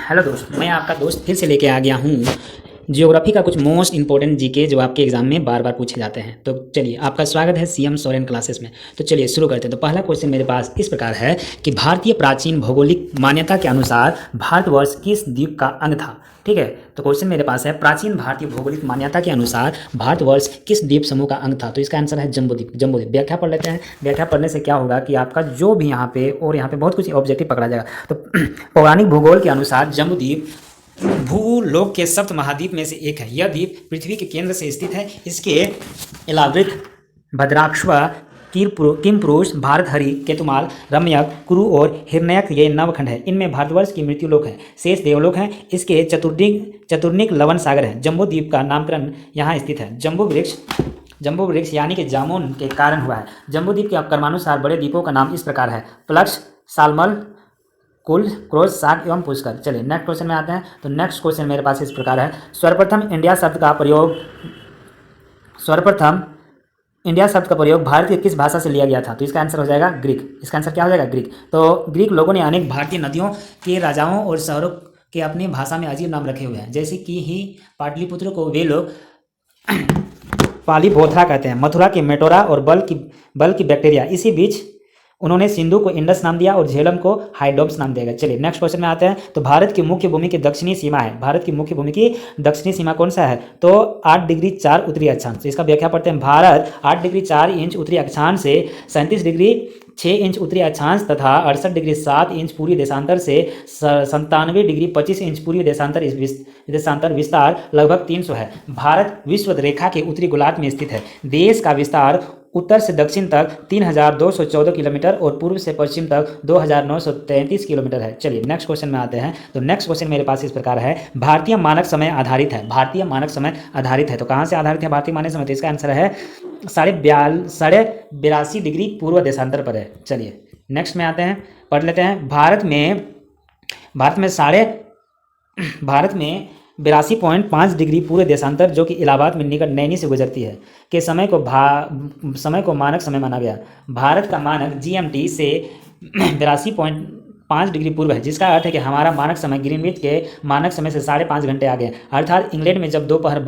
Hello दोस्त, मैं आपका दोस्त फिर से लेके आ गया हूँ ज्योग्राफी का कुछ मोस्ट इंपॉर्टेंट जीके जो आपके एग्जाम में बार बार पूछे जाते हैं। तो चलिए, आपका स्वागत है सीएम सोरेन क्लासेस में। तो चलिए शुरू करते हैं। तो पहला क्वेश्चन मेरे पास इस प्रकार है कि भारतीय प्राचीन भौगोलिक मान्यता के अनुसार भारतवर्ष किस द्वीप का अंग था। ठीक है, तो क्वेश्चन मेरे पास है, प्राचीन भारतीय भौगोलिक मान्यता के अनुसार भारतवर्ष किस द्वीप समूह का अंग था। तो इसका आंसर है जम्बूद्वीप। जम्बूद्वीप व्याख्या पढ़ लेते हैं। व्याख्या पढ़ने से क्या होगा कि आपका जो भी यहाँ पे और यहाँ पे बहुत कुछ ऑब्जेक्टिव पकड़ा जाएगा। तो पौराणिक भूगोल के अनुसार जम्बूद्वीप भूलोक के सप्त महाद्वीप में से एक है। यह द्वीप पृथ्वी के केंद्र से स्थित है। इसके इलावृत भद्राक्ष, किमपुरुष, भारतहरि, केतुमाल, रम्यक, कुरु और हिरण्यक ये नवखंड है। इनमें भारतवर्ष की मृत्युलोक है, शेष देवलोक है। इसके चतुर्निक लवण सागर है। जम्बू द्वीप का नामकरण यहाँ स्थित है। जम्बू वृक्ष यानी कि जामुन के कारण हुआ है। जम्बू द्वीप के क्रमानुसार बड़े द्वीपों का नाम इस प्रकार है: प्लक्स, सालमल, कुल, क्रोज, साग एवं पुष्कर। चलिए नेक्स्ट क्वेश्चन में आते हैं। तो नेक्स्ट क्वेश्चन मेरे पास इस प्रकार है, सर्वप्रथम इंडिया शब्द का प्रयोग भारत की किस भाषा से लिया गया था। तो इसका आंसर हो जाएगा ग्रीक। इसका आंसर क्या हो जाएगा? ग्रीक। तो ग्रीक लोगों ने अनेक भारतीय नदियों के राजाओं और शहरों के अपनी भाषा में अजीब नाम रखे हुए हैं। जैसे कि ही पाटलिपुत्र को वे लोग पालीभोथरा कहते हैं, मथुरा की मेटोरा और बल की बैक्टीरिया। इसी बीच उन्होंने सिंधु को इंडस नाम दिया और झेलम को हाइडोप्स नाम दिया। चलिए नेक्स्ट क्वेश्चन में आते हैं। तो भारत की मुख्य भूमि की दक्षिणी सीमा है। भारत की मुख्य भूमि की दक्षिणी सीमा कौन सा है? तो 8 डिग्री 4 उत्तरी अक्षांश। तो इसका व्याख्या पढ़ते हैं। भारत 8 डिग्री 4 इंच उत्तरी अक्षांश से 37 डिग्री 6 इंच उत्तरी अक्षांश तथा 68 डिग्री 7 इंच पूर्वी देशांतर से 97 डिग्री 25 इंच पूर्वी देशांतर विस्तार लगभग 300 है। भारत विषुवत रेखा के उत्तरी गोलार्ध में स्थित है। देश का विस्तार उत्तर से दक्षिण तक 3214 किलोमीटर और पूर्व से पश्चिम तक 2933 किलोमीटर है। चलिए नेक्स्ट क्वेश्चन में आते हैं। तो नेक्स्ट क्वेश्चन मेरे पास इस प्रकार है, भारतीय मानक समय आधारित है। भारतीय मानक समय आधारित है। तो कहाँ से आधारित है भारतीय मानक समय? तो इसका आंसर है 82.5 डिग्री पूर्व देशांतर पर है। चलिए नेक्स्ट में आते हैं, पढ़ लेते हैं। भारत में 82.5 डिग्री पूर्व देशांतर जो कि इलाहाबाद में निकट नैनी से गुजरती है के समय को मानक समय माना गया। भारत का मानक जीएमटी से 82.5 डिग्री पूर्व है, जिसका अर्थ है कि हमारा मानक समय ग्रीनविच के मानक समय से 5.5 घंटे आगे है। अर्थात इंग्लैंड में जब दोपहर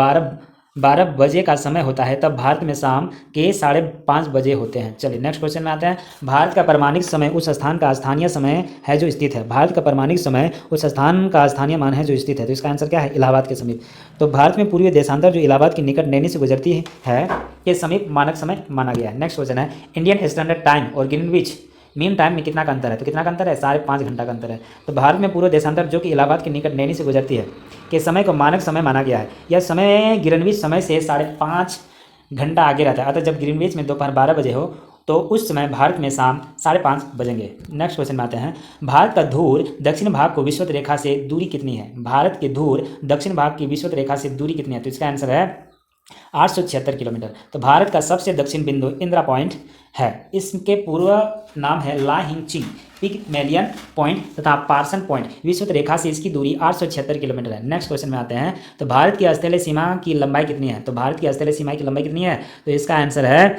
12 बजे का समय होता है तब भारत में शाम के 5:30 बजे होते हैं। चलिए नेक्स्ट क्वेश्चन में आते हैं। भारत का परमाणिक समय उस स्थान का स्थानीय समय है जो स्थित है। भारत का परमाणिक समय उस स्थान का स्थानीय मान है जो स्थित है। तो इसका आंसर क्या है? इलाहाबाद के समीप। तो भारत में पूर्वी देशांतर जो इलाहाबाद के निकट नैनी से गुजरती है के समीप मानक समय माना गया है। नेक्स्ट क्वेश्चन है, इंडियन स्टैंडर्ड टाइम और ग्रीनविच मीन टाइम में कितना का अंतर है? तो कितना का अंतर है? 5.5 घंटा का अंतर है। तो भारत में पूर्व देशांतर जो कि इलाहाबाद के निकट नैनी से गुजरती है के समय को मानक समय माना गया है। यह समय ग्रीनविच समय से 5.5 घंटा आगे रहता है। अतः जब ग्रीनविच में दोपहर 12 बजे हो तो उस समय भारत में शाम 5:30 बजेंगे। नेक्स्ट क्वेश्चन में आते हैं। भारत का धूर दक्षिण भाग को विषुवत रेखा से दूरी कितनी है? भारत के धूर दक्षिण भाग की विषुवत रेखा से दूरी कितनी है? तो इसका आंसर है 876 किलोमीटर। तो भारत का सबसे दक्षिण बिंदु इंदिरा पॉइंट है। इसके पूर्व नाम है ला हिंगचिंग, पिगमेलियन पॉइंट तथा पार्सन पॉइंट। विषुवत रेखा से इसकी दूरी 876 किलोमीटर है। नेक्स्ट क्वेश्चन में आते हैं। तो भारत की स्थलीय सीमा की लंबाई कितनी है? तो भारत की स्थलीय सीमा की लंबाई कितनी है? तो इसका आंसर है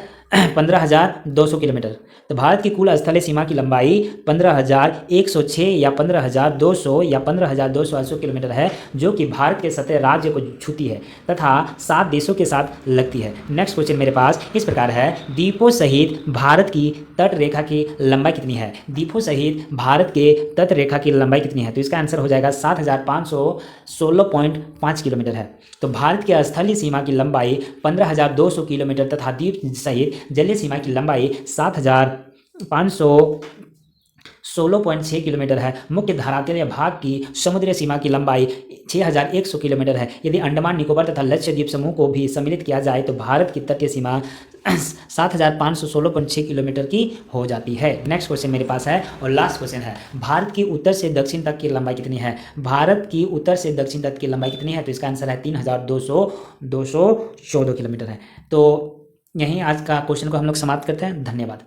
15,200 किलोमीटर। तो भारत की कुल स्थलीय सीमा की लंबाई 15,106 या 15,200 या 15,280 किलोमीटर है, जो कि भारत के 17 राज्य को छूती है तथा 7 देशों के साथ लगती है। नेक्स्ट क्वेश्चन मेरे पास इस प्रकार है, द्वीपों सहित भारत की तट रेखा की लंबाई कितनी है? द्वीपों सहित भारत के तट रेखा की लंबाई कितनी है? तो इसका आंसर हो जाएगा 7,516.5 किलोमीटर है। तो भारत के स्थलीय सीमा की लंबाई 15,200 किलोमीटर तथा द्वीप सहित जलीय सीमा की लंबाई 7,516.6 किलोमीटर है। मुख्य धरातलीय भाग की समुद्री सीमा की लंबाई 6,100 किलोमीटर है। यदि अंडमान निकोबार तथा लक्षद्वीप समूह को भी सम्मिलित किया जाए तो भारत की तटीय सीमा 7,516.6 किलोमीटर की हो जाती है। नेक्स्ट क्वेश्चन मेरे पास है और लास्ट क्वेश्चन है, भारत की उत्तर से दक्षिण तक की लंबाई कितनी है? भारत की उत्तर से दक्षिण तक की लंबाई कितनी है? तो इसका आंसर है 3,214 किलोमीटर है। तो यहीं आज का क्वेश्चन को हम लोग समाप्त करते हैं। धन्यवाद।